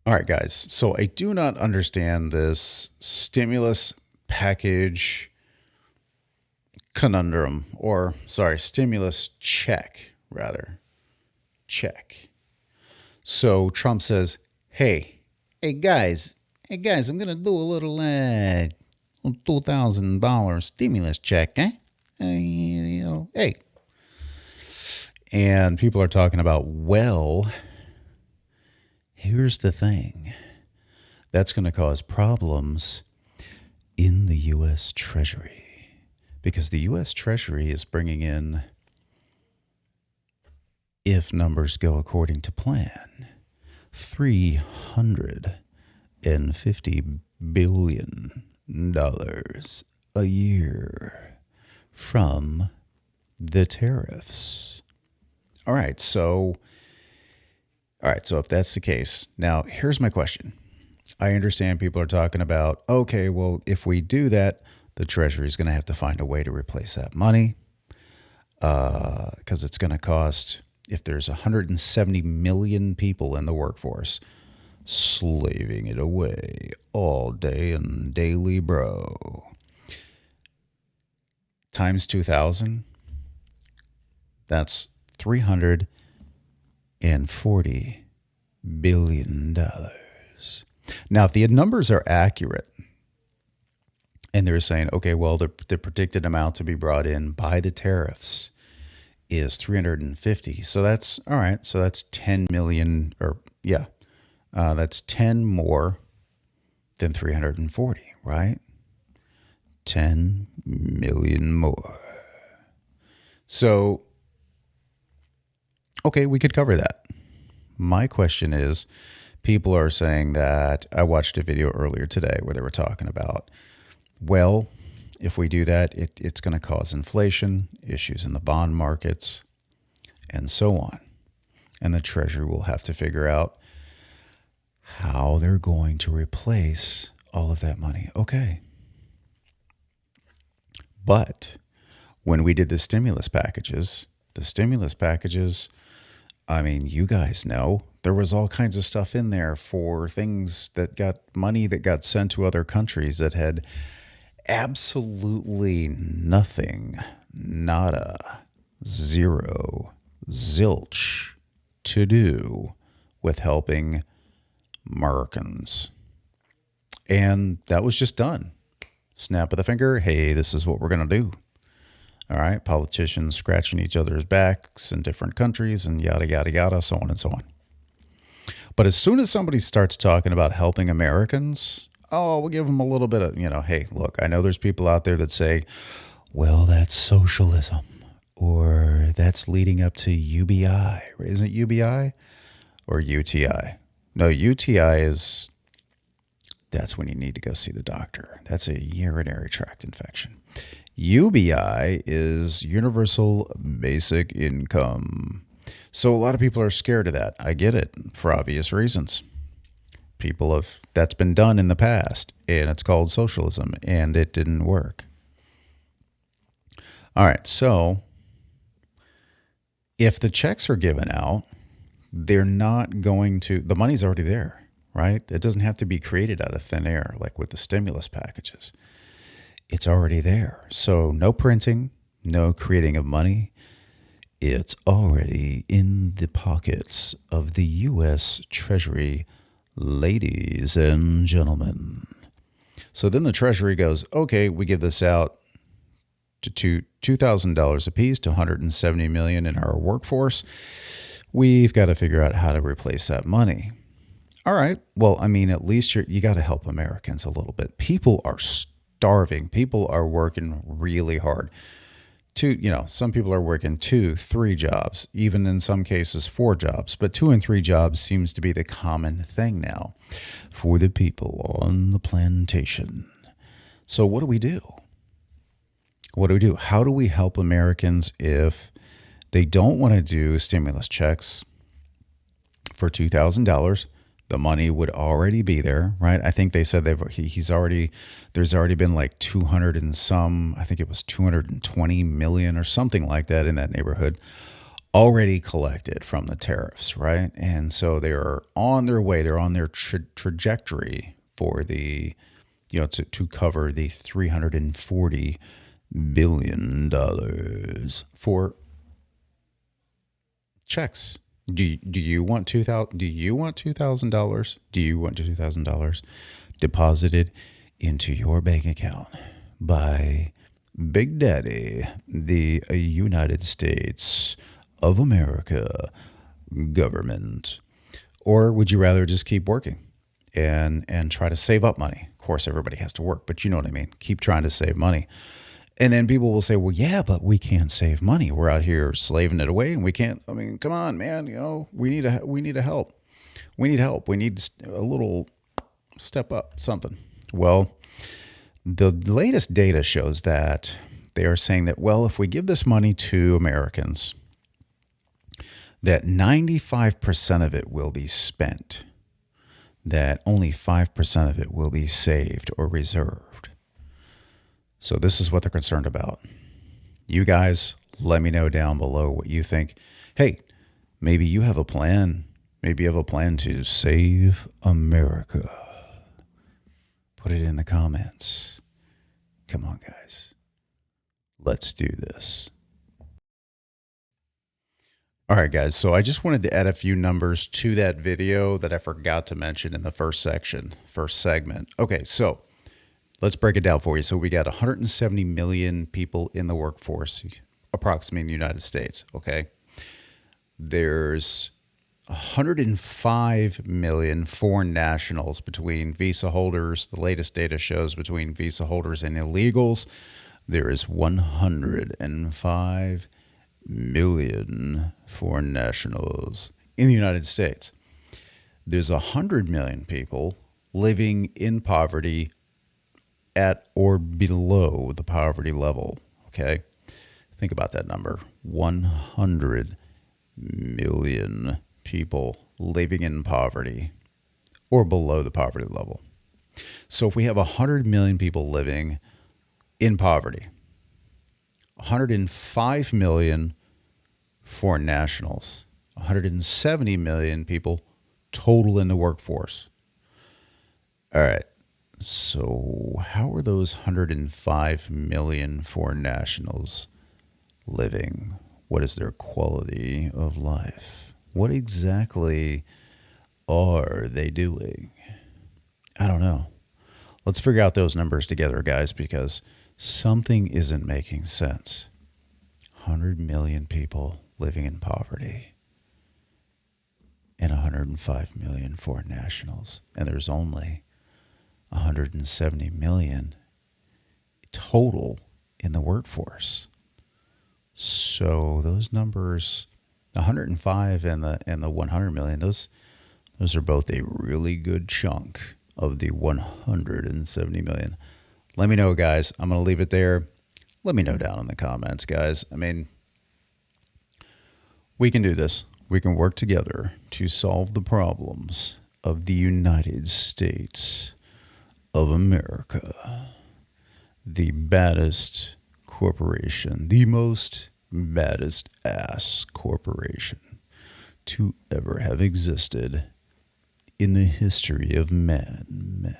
All right, guys. So I do not understand this stimulus package conundrum, or sorry, stimulus check, rather. Check. So Trump says, hey guys, I'm gonna do a little $2,000 stimulus check, eh? Hey. And people are talking about, well, here's the thing. That's going to cause problems in the U.S. Treasury because the U.S. Treasury is bringing in, if numbers go according to plan, $350 billion a year from the tariffs. All right, so if that's the case, now here's my question. I understand people are talking about, okay, well, if we do that, the Treasury is going to have to find a way to replace that money because it's going to cost, if there's 170 million people in the workforce, slaving it away all day and daily, bro. Times 2,000, that's $340 billion. Now, if the numbers are accurate, and they're saying, okay, well, the predicted amount to be brought in by the tariffs is 350. So that's all right. So that's 10 million, or yeah, that's 10 more than 340, right? 10 million more. So, okay, we could cover that. My question is, people are saying that I watched a video earlier today where they were talking about, well, if we do that, it's going to cause inflation, issues in the bond markets, and so on. And the Treasury will have to figure out how they're going to replace all of that money. Okay. But when we did the stimulus packages, I mean, you guys know there was all kinds of stuff in there for things that got money that got sent to other countries that had absolutely nothing, nada, zero, zilch to do with helping Americans. And that was just done. Snap of the finger. Hey, this is what we're going to do. All right. Politicians scratching each other's backs in different countries and yada, yada, yada, so on and so on. But as soon as somebody starts talking about helping Americans, oh, we'll give them a little bit of, hey, look, I know there's people out there that say, well, that's socialism or that's leading up to UBI. Isn't it UBI or UTI? No, UTI is, that's when you need to go see the doctor. That's a urinary tract infection. UBI is Universal Basic Income. So a lot of people are scared of that. I get it for obvious reasons. That's been done in the past, and it's called socialism, and it didn't work. All right, so if the checks are given out, they're not going to, the money's already there, right? It doesn't have to be created out of thin air like with the stimulus packages. It's already there. So no printing, no creating of money. It's already in the pockets of the U.S. Treasury, ladies and gentlemen. So then the Treasury goes, okay, we give this out to $2,000 apiece to 170 million in our workforce. We've got to figure out how to replace that money. All right. Well, I mean, at least you got to help Americans a little bit. People are starving. People are working really hard. Some people are working 2, 3 jobs, even in some cases 4 jobs, but 2 and 3 jobs seems to be the common thing now for the people on the plantation. So what do we do? How do we help Americans if they don't want to do stimulus checks for $2,000? The money would already be there, right? I think they said there's already been like 200 and some, I think it was 220 million or something like that in that neighborhood already collected from the tariffs, right? And so they are on their way. They're on their trajectory for the, to cover the $340 billion for checks. Do you want $2,000? Do you want $2,000? Do you want $2,000 deposited into your bank account by Big Daddy, the United States of America government? Or would you rather just keep working and try to save up money? Of course, everybody has to work, but you know what I mean. Keep trying to save money. And then people will say, well, yeah, but we can't save money. We're out here slaving it away and we can't. I mean, come on, man. We need help. We need help. We need a little step up, something. Well, the latest data shows that they are saying that, well, if we give this money to Americans, that 95% of it will be spent, that only 5% of it will be saved or reserved. So this is what they're concerned about. You guys, let me know down below what you think. Hey, maybe you have a plan. Maybe you have a plan to save America. Put it in the comments. Come on, guys. Let's do this. All right, guys. So I just wanted to add a few numbers to that video that I forgot to mention in the first segment. Okay, so let's break it down for you. So we got 170 million people in the workforce, approximately in the United States, okay? There's 105 million foreign nationals between visa holders. The latest data shows between visa holders and illegals, there is 105 million foreign nationals in the United States. There's 100 million people living in poverty at or below the poverty level, okay? Think about that number. 100 million people living in poverty or below the poverty level. So if we have 100 million people living in poverty, 105 million foreign nationals, 170 million people total in the workforce. All right. So how are those 105 million foreign nationals living? What is their quality of life? What exactly are they doing? I don't know. Let's figure out those numbers together, guys, because something isn't making sense. 100 million people living in poverty and 105 million foreign nationals. And there's only 170 million total in the workforce. So those numbers, 105 and the 100 million, those are both a really good chunk of the 170 million. Let me know, guys. I'm going to leave it there. Let me know down in the comments, guys. I mean, we can do this. We can work together to solve the problems of the United States of America. The baddest corporation, the most baddest ass corporation to ever have existed in the history of man.